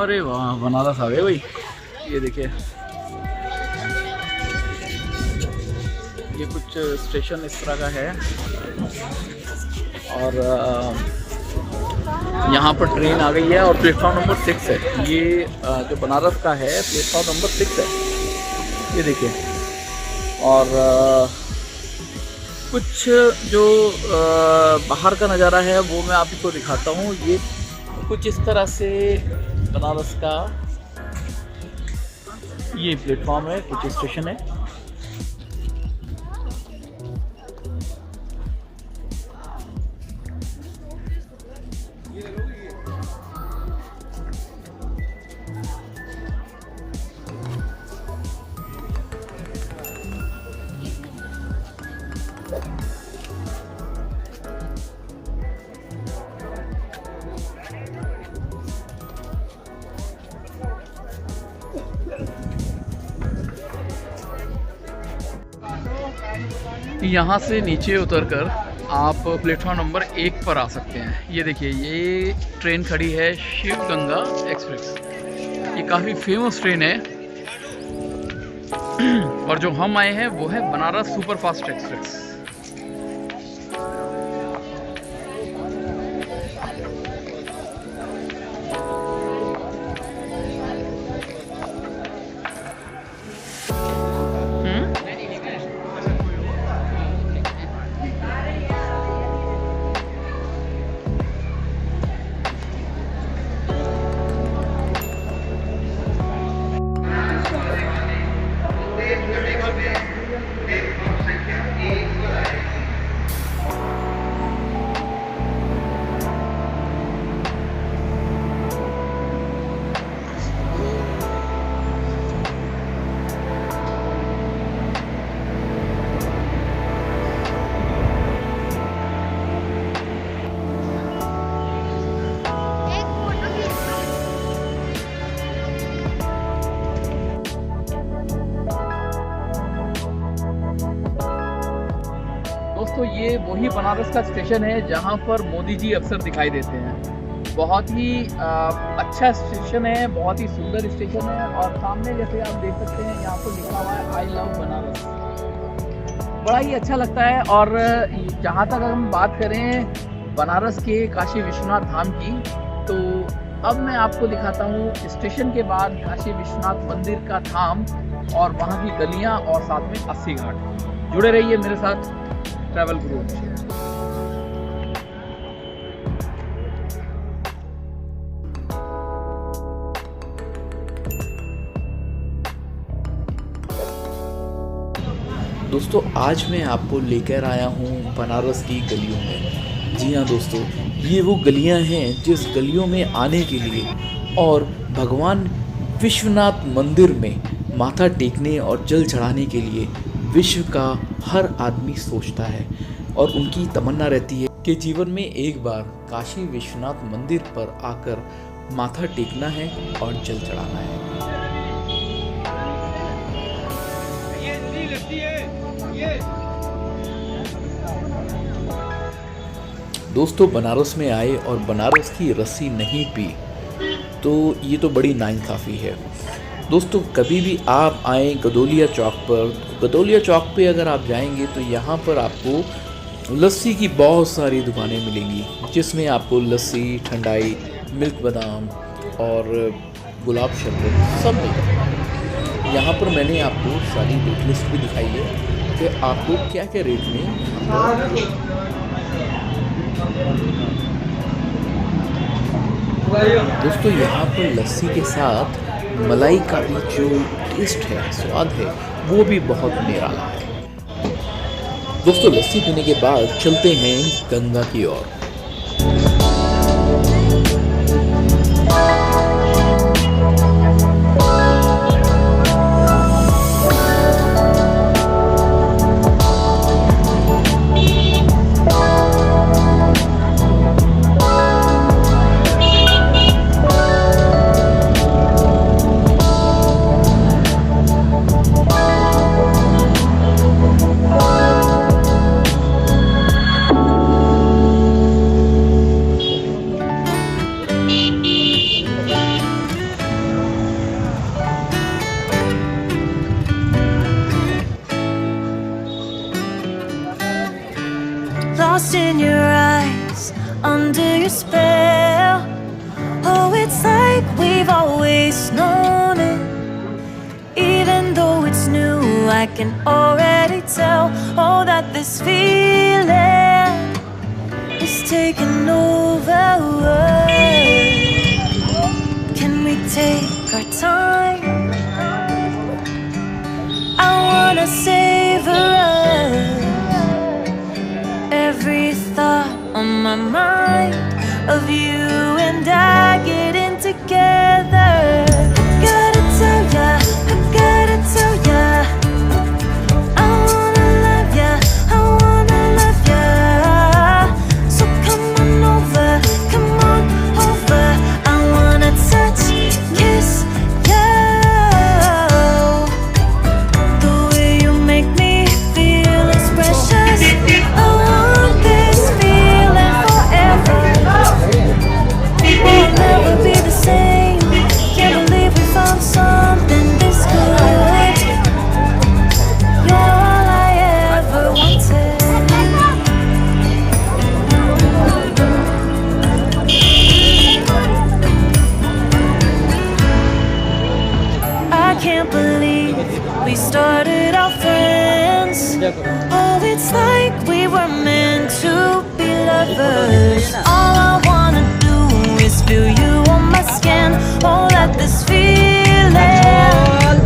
अरे वाह, बनारस आ गए भाई। ये देखिए, ये कुछ स्टेशन इस तरह का है और यहाँ पर ट्रेन आ गई है और प्लेटफॉर्म नंबर 6 है। ये जो बनारस का है प्लेटफॉर्म नंबर 6 है, ये देखिए। और कुछ जो बाहर का नज़ारा है वो मैं आपको दिखाता हूँ। ये कुछ इस तरह से बनारस का ये प्लेटफॉर्म है, कुछ स्टेशन है। यहाँ से नीचे उतरकर आप प्लेटफॉर्म नंबर 1 पर आ सकते हैं। ये देखिए, ये ट्रेन खड़ी है शिव गंगा एक्सप्रेस। ये काफ़ी फेमस ट्रेन है और जो हम आए हैं वो है बनारस सुपरफास्ट एक्सप्रेस। दोस्तों, ये वही बनारस का स्टेशन है जहाँ पर मोदी जी अक्सर दिखाई देते हैं। बहुत ही अच्छा स्टेशन है, बहुत ही सुंदर स्टेशन है। और सामने जैसे आप देख सकते हैं यहाँ पर लिखा हुआ है आई लव बनारस। बड़ा ही अच्छा लगता है। और जहाँ तक हम बात करें बनारस के काशी विश्वनाथ धाम की, तो अब मैं आपको दिखाता हूँ स्टेशन के बाद काशी विश्वनाथ मंदिर का धाम और वहाँ की गलियाँ और साथ में 80 घाट। जुड़े रहिए मेरे साथ ट्रैवल ग्रुप। दोस्तों, आज मैं आपको लेकर आया हूँ बनारस की गलियों में। जी हाँ दोस्तों, ये वो गलियाँ हैं जिस गलियों में आने के लिए और भगवान विश्वनाथ मंदिर में माथा टेकने और जल चढ़ाने के लिए विश्व का हर आदमी सोचता है और उनकी तमन्ना रहती है कि जीवन में एक बार काशी विश्वनाथ मंदिर पर आकर माथा टेकना है और जल चढ़ाना है। दोस्तों, बनारस में आए और बनारस की रस्सी नहीं पी तो ये तो बड़ी नाइंसाफ़ी है। दोस्तों, कभी भी आप आएँ गदोलिया चौक पर, गदोलिया चौक पे अगर आप जाएंगे तो यहाँ पर आपको लस्सी की बहुत सारी दुकानें मिलेंगी, जिसमें आपको लस्सी, ठंडाई, मिल्क बादाम और गुलाब शरबत सब मिलता है। यहाँ पर मैंने आपको सारी रेट लिस्ट भी दिखाई है कि आपको क्या क्या रेट में। दोस्तों, यहाँ पर लस्सी के साथ मलाई का भी जो टेस्ट है, स्वाद है, वो भी बहुत निराला है। दोस्तों, लस्सी पीने के बाद चलते हैं गंगा की ओर। lost in your eyes, under your spell. Oh, it's like we've always known it. Even though it's new, I can already tell. Oh, that this feeling is taking over. Can we take our time? I wanna savor every thought on my mind of you and I getting together. Gotta tell ya, I gotta tell ya, I wanna love ya, I wanna love ya. So come on over, come on over. I wanna touch, kiss ya. The way you make me feel is precious. I want this feeling forever. We'll never be the same. Can't believe we found something this good. You're all I ever wanted. I can't believe we started our friends. Oh, it's like we were meant to be lovers. All I wanna do is feel you on my skin. Oh, let this feeling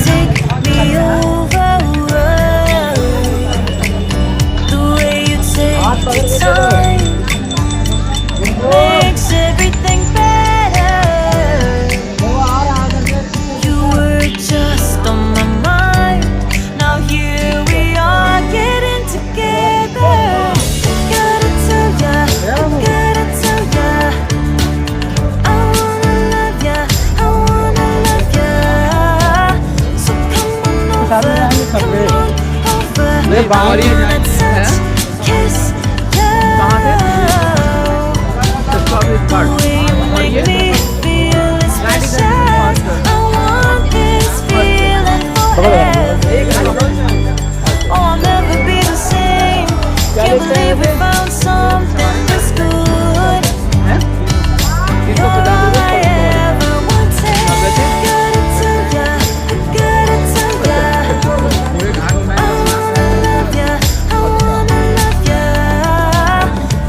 take me over. The way you take your time makes everything better. You were just on my mind. Now here we are getting together. Gotta tell ya, gotta tell ya, I wanna love ya, I wanna love ya. So come on over, come on over. I wanna touch, kiss ya. The way you make me feel is precious. I want this feeling forever. Oh, I'll never be the same. Can't believe we found something this good. You're all I ever wanted. Gotta tell ya, gotta tell ya, I wanna love ya, I wanna love ya.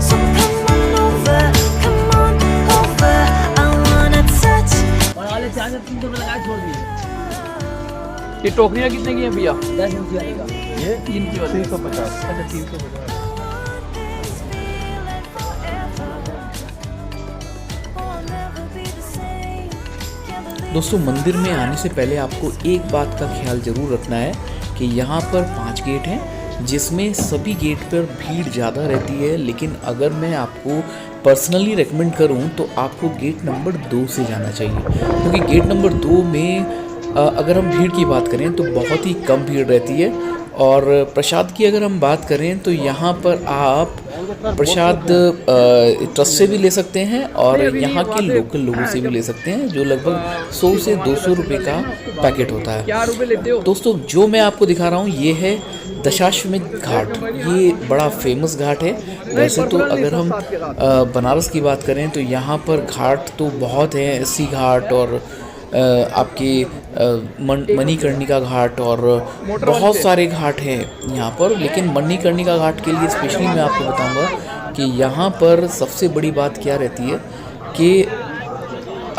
So come on over, come on over. I wanna touch. ये टोकरियाँ कितने की हैं भैया? 10 inch आएगा। ये 3 की वाली 350। अच्छा 350। दोस्तों मंदिर में आने से पहले आपको एक बात का ख्याल ज़रूर रखना है कि यहाँ पर 5 गेट हैं, जिसमें सभी गेट पर भीड़ ज़्यादा रहती है। लेकिन अगर मैं आपको पर्सनली रेकमेंड करूँ तो आपको गेट नंबर 2 से जाना चाहिए, क्योंकि गेट नंबर 2 में अगर हम भीड़ की बात करें तो बहुत ही कम भीड़ रहती है। और प्रसाद की अगर हम बात करें तो यहाँ पर आप प्रसाद ट्रस्ट से भी ले सकते हैं और यहाँ के लोकल लोगों से भी ले सकते हैं, जो लगभग 100 से 200 रुपये का पैकेट होता है। क्या रुपये लेते हो? दोस्तों जो मैं आपको दिखा रहा हूँ ये है दशाश्वमेध घाट। ये बड़ा फेमस घाट है। वैसे तो अगर हम बनारस की बात करें तो यहाँ पर घाट तो बहुत हैं, अस्सी घाट और आपके मणिकर्णिका घाट और बहुत सारे घाट हैं यहाँ पर। लेकिन मणिकर्णिका घाट के लिए स्पेशली मैं आपको बताऊंगा कि यहाँ पर सबसे बड़ी बात क्या रहती है कि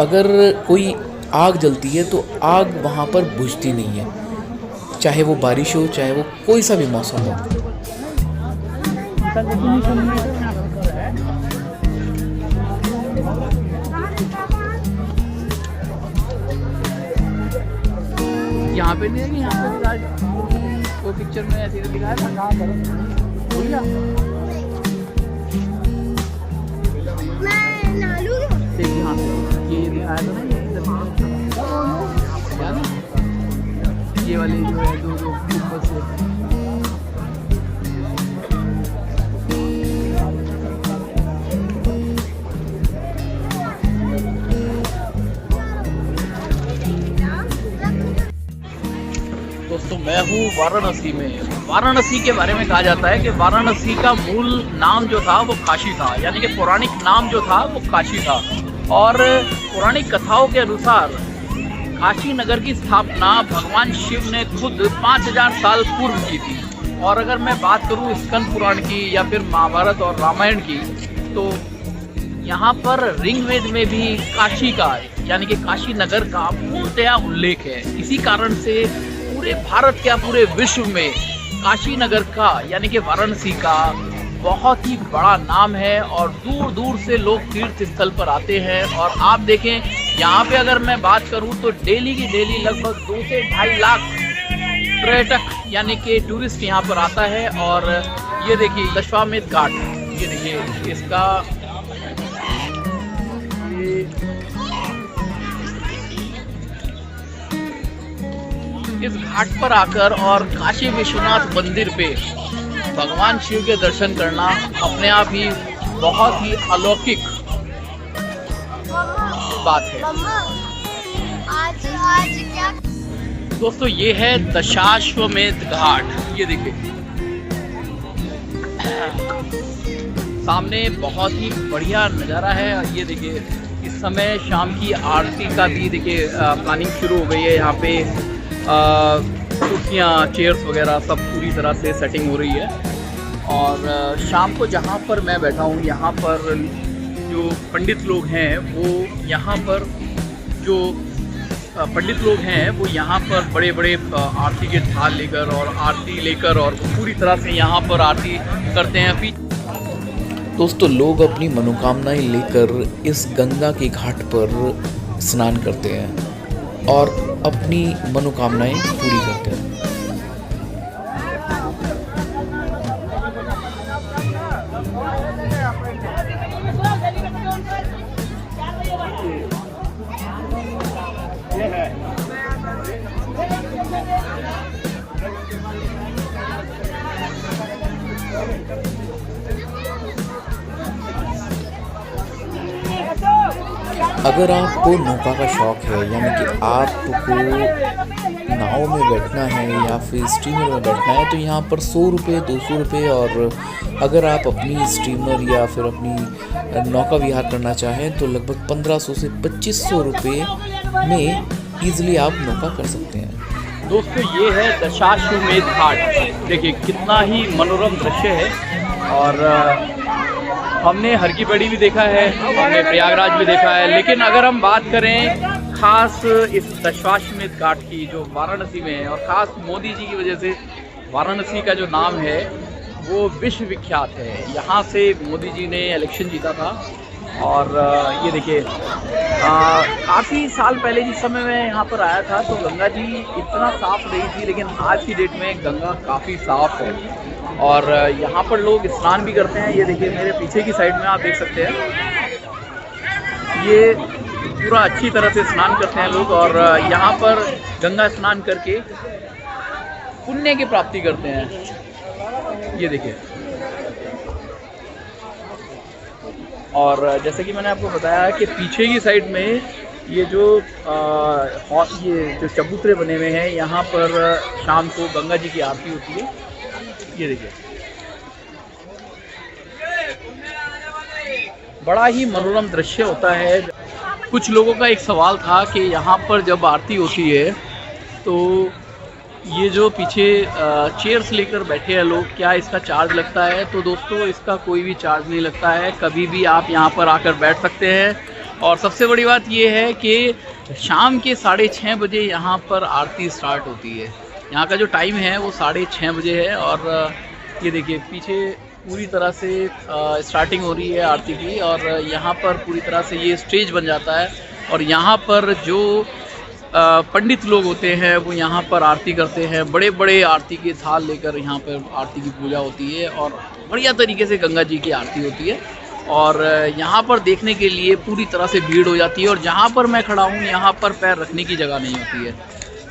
अगर कोई आग जलती है तो आग वहाँ पर बुझती नहीं है, चाहे वो बारिश हो, चाहे वो कोई सा भी मौसम हो। यहाँ पे नहीं है कि यहाँ पे भी आज वो पिक्चर में ऐसे दिखाया था। भैया देखिए यहाँ पे ये दिखाया था ना, ये वाले जो है दो ऊपर से। दोस्तों मैं हूँ वाराणसी में वाराणसी के बारे में कहा जाता है कि वाराणसी का मूल नाम जो था वो काशी था, यानी कि पौराणिक नाम जो था वो काशी था। और पौराणिक कथाओं के अनुसार काशी नगर की स्थापना भगवान शिव ने खुद 5000 साल पूर्व की थी। और अगर मैं बात करूं स्कंद पुराण की या फिर महाभारत और रामायण की, तो यहाँ पर ऋग्वेद में भी काशी का यानी कि काशी नगर का पूर्णतया उल्लेख है। इसी कारण से पूरे भारत क्या पूरे विश्व में काशी नगर का यानी कि वाराणसी का बहुत ही बड़ा नाम है और दूर दूर से लोग तीर्थ स्थल पर आते हैं। और आप देखें यहाँ पे अगर मैं बात करूँ तो डेली की डेली लगभग 2 से 2.5 लाख पर्यटक यानी कि टूरिस्ट यहाँ पर आता है। और ये देखिए दशाश्वमेध घाट, ये देखिए इसका इस घाट पर आकर और काशी विश्वनाथ मंदिर पे भगवान शिव के दर्शन करना अपने आप ही बहुत ही अलौकिक बात है। आज क्या दोस्तों ये है दशाश्वमेध घाट, ये देखिए सामने बहुत ही बढ़िया नज़ारा है। ये देखिए इस समय शाम की आरती का भी देखिए प्लानिंग शुरू हो गई है। यहाँ पे कुर्सियाँ चेयर्स वगैरह सब पूरी तरह से सेटिंग हो रही है। और शाम को जहाँ पर मैं बैठा हूँ यहाँ पर जो पंडित लोग हैं वो यहाँ पर जो पंडित लोग हैं वो यहाँ पर बड़े बड़े आरती के थाल लेकर और आरती लेकर और पूरी तरह से यहाँ पर आरती करते हैं। दोस्तों लोग अपनी मनोकामनाएं लेकर इस गंगा के घाट पर स्नान करते हैं और अपनी मनोकामनाएं पूरी करते हैं। अगर आपको नौका का शौक़ है यानी कि आपको नाव में बैठना है या फिर स्टीमर में बैठना है तो यहाँ पर 100 रुपये 200 रुपये, और अगर आप अपनी स्टीमर या फिर अपनी नौका विहार करना चाहें तो लगभग 1500 से 2500 रुपये में ईज़िली आप नौका कर सकते हैं। दोस्तों ये है दशाश्वमेध घाट, देखिए कितना ही मनोरम दृश्य है। और हमने हर की पैड़ी भी देखा है, हमने प्रयागराज भी देखा है, लेकिन अगर हम बात करें खास इस दशाश्वमेध घाट की जो वाराणसी में है और ख़ास मोदी जी की वजह से वाराणसी का जो नाम है वो विश्व विख्यात है। यहाँ से मोदी जी ने इलेक्शन जीता था। और ये देखिए काफ़ी साल पहले जिस समय मैं यहाँ पर आया था तो गंगा जी इतना साफ़ नहीं थी, लेकिन आज की डेट में गंगा काफ़ी साफ़ है और यहाँ पर लोग स्नान भी करते हैं। ये देखिए मेरे पीछे की साइड में आप देख सकते हैं, ये पूरा अच्छी तरह से स्नान करते हैं लोग और यहाँ पर गंगा स्नान करके पुण्य की प्राप्ति करते हैं। ये देखिए, और जैसे कि मैंने आपको बताया कि पीछे की साइड में ये जो चबूतरे बने हुए हैं, यहाँ पर शाम को गंगा जी की आरती होती है। ये देखिए बड़ा ही मनोरम दृश्य होता है। कुछ लोगों का एक सवाल था कि यहाँ पर जब आरती होती है तो ये जो पीछे चेयर्स लेकर बैठे हैं लोग, क्या इसका चार्ज लगता है? तो दोस्तों इसका कोई भी चार्ज नहीं लगता है, कभी भी आप यहाँ पर आकर बैठ सकते हैं। और सबसे बड़ी बात ये है कि शाम के 6:30 बजे यहाँ पर आरती स्टार्ट होती है। यहाँ का जो टाइम है वो 6:30 बजे है। और ये देखिए पीछे पूरी तरह से स्टार्टिंग हो रही है आरती की और यहाँ पर पूरी तरह से ये स्टेज बन जाता है और यहाँ पर जो पंडित लोग होते हैं वो यहाँ पर आरती करते हैं। बड़े बड़े आरती के थाल लेकर यहाँ पर आरती की पूजा होती है और बढ़िया तरीके से गंगा जी की आरती होती है और यहाँ पर देखने के लिए पूरी तरह से भीड़ हो जाती है। और जहाँ पर मैं खड़ा हूँ यहाँ पर पैर रखने की जगह नहीं होती है।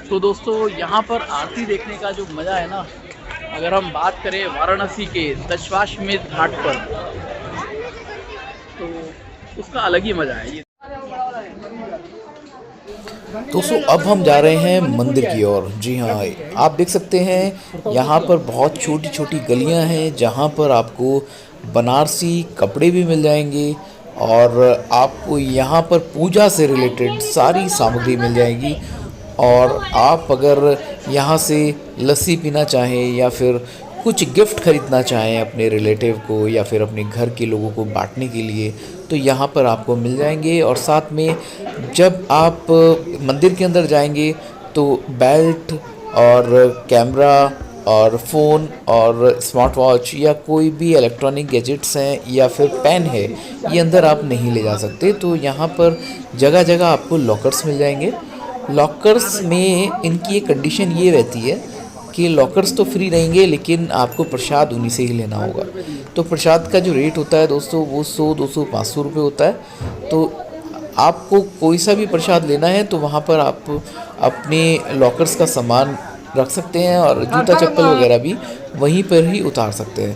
तो दोस्तों यहाँ पर आरती देखने का जो मज़ा है ना, अगर हम बात करें वाराणसी के दशाश्वमेध घाट पर तो उसका अलग ही मज़ा है। दोस्तों अब हम जा रहे हैं मंदिर की ओर। जी हाँ, आप देख सकते हैं यहाँ पर बहुत छोटी छोटी गलियाँ हैं जहाँ पर आपको बनारसी कपड़े भी मिल जाएंगे और आपको यहाँ पर पूजा से रिलेटेड सारी सामग्री मिल जाएगी। और आप अगर यहाँ से लस्सी पीना चाहें या फिर कुछ गिफ्ट खरीदना चाहें अपने रिलेटिव को या फिर अपने घर के लोगों को बांटने के लिए, तो यहाँ पर आपको मिल जाएंगे। और साथ में जब आप मंदिर के अंदर जाएंगे तो बेल्ट और कैमरा और फ़ोन और स्मार्ट वॉच या कोई भी इलेक्ट्रॉनिक गैजेट्स हैं या फिर पेन है, ये अंदर आप नहीं ले जा सकते। तो यहाँ पर जगह जगह आपको लॉकर्स मिल जाएंगे। लॉकर्स में इनकी एक कंडीशन ये रहती है कि लॉकर्स तो फ्री रहेंगे लेकिन आपको प्रसाद उन्हीं से ही लेना होगा। तो प्रसाद का जो रेट होता है दोस्तों वो 100, 200, 500 रुपये होता है। तो आपको कोई सा भी प्रसाद लेना है तो वहाँ पर आप अपने लॉकर्स का सामान रख सकते हैं और जूता चप्पल वगैरह भी वहीं पर ही उतार सकते हैं।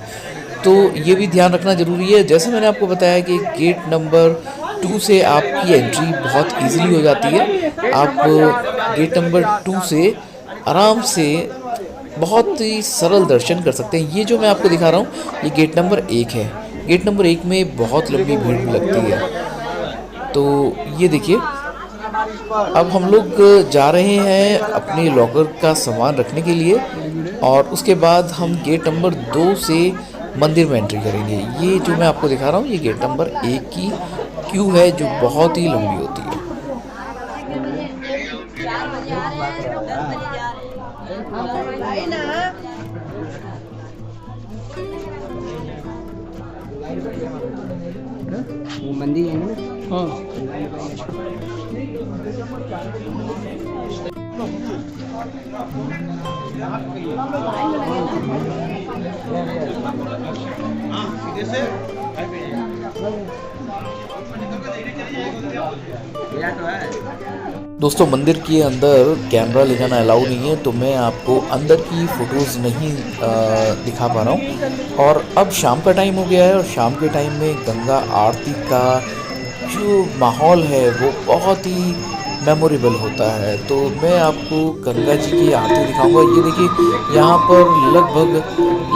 तो ये भी ध्यान रखना ज़रूरी है। जैसे मैंने आपको बताया कि गेट नंबर 2 से आपकी एंट्री बहुत ईजिली हो जाती है। आप गेट नंबर 2 से आराम से बहुत ही सरल दर्शन कर सकते हैं। ये जो मैं आपको दिखा रहा हूँ ये गेट नंबर 1 है। गेट नंबर 1 में बहुत लंबी भीड़ लगती है। तो ये देखिए अब हम लोग जा रहे हैं अपने लॉकर का सामान रखने के लिए और उसके बाद हम गेट नंबर 2 से मंदिर में एंट्री करेंगे। ये जो मैं आपको दिखा रहा हूँ ये गेट नंबर 1 की क्यू है जो बहुत ही लंबी होती है। वो मंदिर है ना। हाँ दोस्तों मंदिर के अंदर कैमरा ले जाना अलाउ नहीं है तो मैं आपको अंदर की फ़ोटोज़ नहीं दिखा पा रहा हूँ। और अब शाम का टाइम हो गया है और शाम के टाइम में गंगा आरती का जो माहौल है वो बहुत ही मेमोरेबल होता है। तो मैं आपको गंगा जी की आरती दिखाऊंगा। ये देखिए यहाँ पर लगभग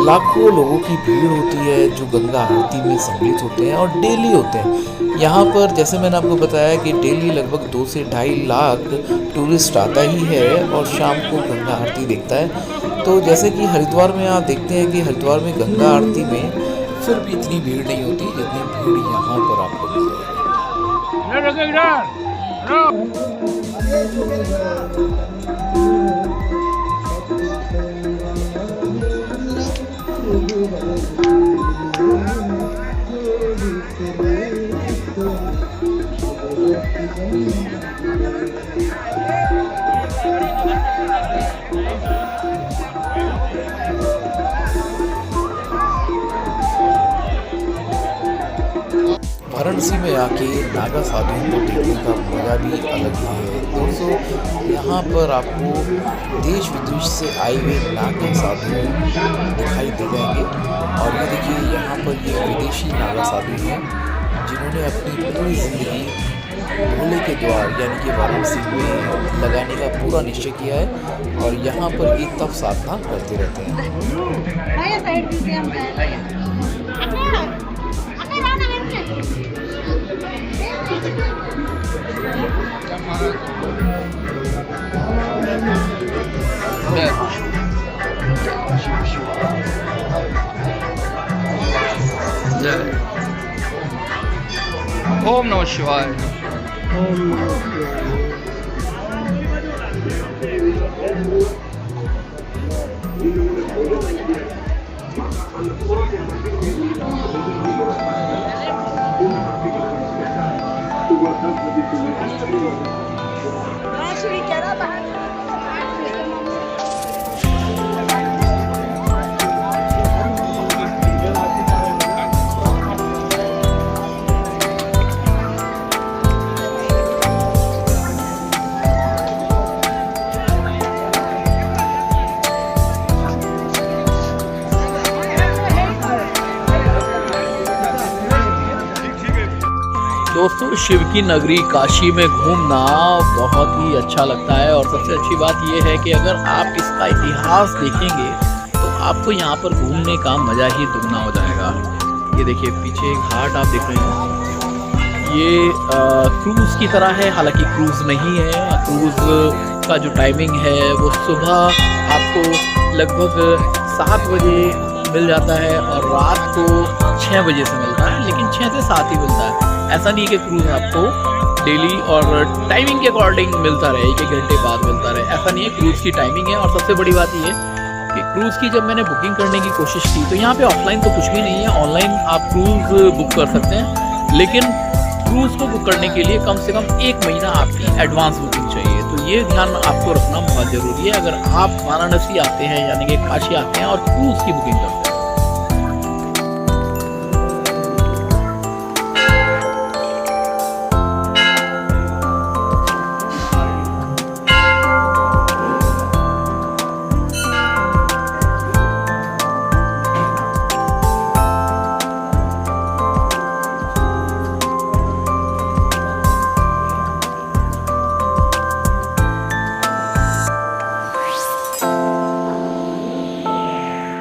लाखों लोगों की भीड़ होती है जो गंगा आरती में सम्मिलित होते हैं और डेली होते हैं। यहाँ पर जैसे मैंने आपको बताया कि डेली लगभग 2 से 2.5 लाख टूरिस्ट आता ही है और शाम को गंगा आरती देखता है। तो जैसे कि हरिद्वार में आप देखते हैं कि हरिद्वार में गंगा आरती में फिर भी इतनी भीड़ नहीं होती जितनी भीड़ यहाँ पर आपको मिल जाएगी। वाराणसी में आके नागा साधुओं को देखने का मज़ा भी अलग है दोस्तों। यहाँ पर आपको देश विदेश से आए हुए नागा साधु दिखाई दे जाएंगे। और ये देखिए यहाँ पर ये विदेशी नागा साधु हैं जिन्होंने अपनी पूरी ज़िंदगी भोले के द्वार यानी कि वाराणसी में लगाने का पूरा निश्चय किया है और यहाँ पर ये तप साधना करते रहते हैं। ओम नमः शिवाय। दोस्तों शिव की नगरी काशी में घूमना बहुत ही अच्छा लगता है। और सबसे अच्छी बात यह है कि अगर आप इसका इतिहास देखेंगे तो आपको यहाँ पर घूमने का मज़ा ही दुगना हो जाएगा। ये देखिए पीछे एक घाट आप देख रहे हैं, ये क्रूज़ की तरह है, हालांकि क्रूज़ नहीं है। क्रूज़ का जो टाइमिंग है वो सुबह आपको लगभग 7 बजे मिल जाता है और रात को 6 बजे से मिलता है, लेकिन 6 से 7 ही मिलता है। ऐसा नहीं है कि क्रूज़ आपको डेली और टाइमिंग के अकॉर्डिंग मिलता रहे, 1 घंटे बाद मिलता रहे, ऐसा नहीं है। क्रूज़ की टाइमिंग है। और सबसे बड़ी बात ये कि क्रूज़ की जब मैंने बुकिंग करने की कोशिश की तो यहाँ पे ऑफलाइन तो कुछ भी नहीं है, ऑनलाइन आप क्रूज़ बुक कर सकते हैं, लेकिन क्रूज़ को बुक करने के लिए कम से कम 1 महीना आपकी एडवांस बुकिंग चाहिए। तो ये ध्यान आपको रखना बहुत ज़रूरी है अगर आप वाराणसी आते हैं यानी कि काशी आते हैं और क्रूज़ की बुकिंग करते हैं।